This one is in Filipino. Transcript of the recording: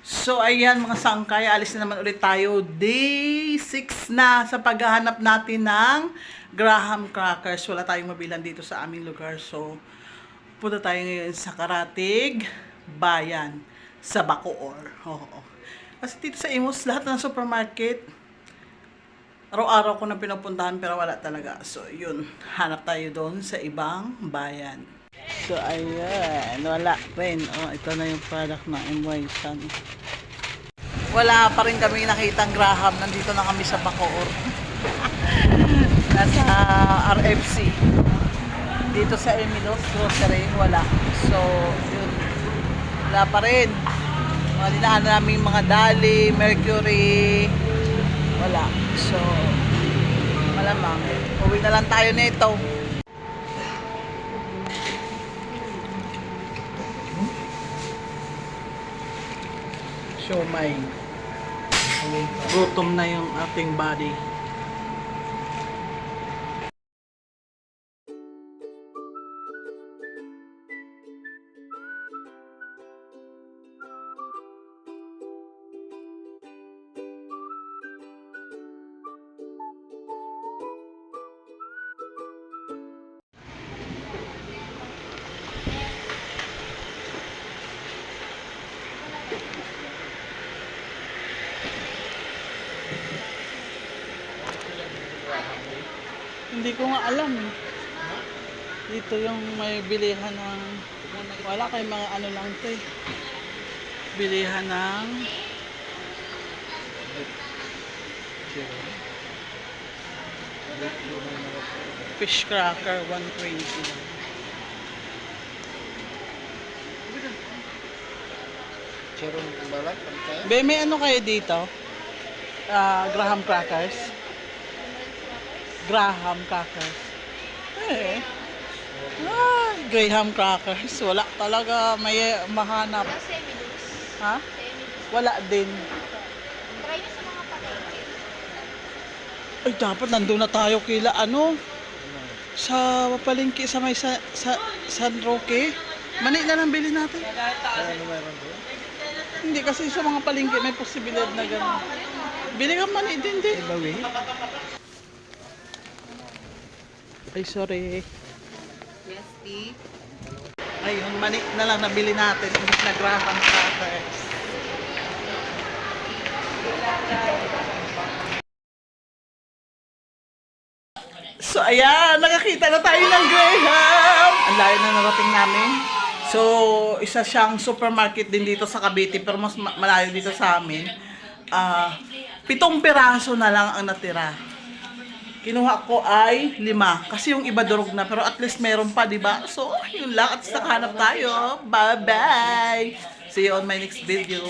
So, ayan mga sangkay, alis na naman ulit tayo. Day 6 na sa paghahanap natin ng Graham crackers. Wala tayong mabilan dito sa aming lugar. So, punta tayo ngayon sa Karatig Bayan, sa Bacoor. Oo. Kasi dito sa Imus, lahat ng supermarket, araw-araw ko na pinupuntahan pero wala talaga. So, yun. Hanap tayo doon sa ibang bayan. So, ayan. Wala rin. Oh, ito na yung product ng MY Sun. Wala pa rin kami nakitang Graham. Nandito na kami sa Bacoor. Nasa RFC. Dito sa Emilos Grocery, wala. So, yun. Wala pa rin. Mga dinaan namin mga Dali, Mercury. Wala. So, malamang. Uwi na lang tayo nito. Siomay. Gutom na yung ating body. Hindi ko nga alam. Dito yung may bilihan ng... Wala kay mga ano lang ito eh. Bilihan ng... Fish cracker, 120. Be, may ano kayo dito? Graham crackers? Graham crackers. Eh. Graham crackers. Wala talaga may mahanap. Ha? Wala din. Try nyo sa mga palengke. Ay, dapat nandun na tayo kila ano? Sa palengke sa may San Roque. Mani na lang bilhin natin. Hindi kasi sa mga palengke may posibilidad na gano'n. Bili ka mani din din. Ay, sorry. Yes, tea. Ayun, mani na lang nabili natin. Imbis na Graham crackers. So, ayan. Nakakita na tayo ng Graham. Ang layo na narating namin. So, isa siyang supermarket din dito sa Cavite. Pero mas malayo dito sa amin. 7 piraso na lang ang natira. Kinuha ko ay 5. Kasi yung iba durog na. Pero at least meron pa, diba? So, yun lang. At nakahanap tayo. Bye-bye! See you on my next video.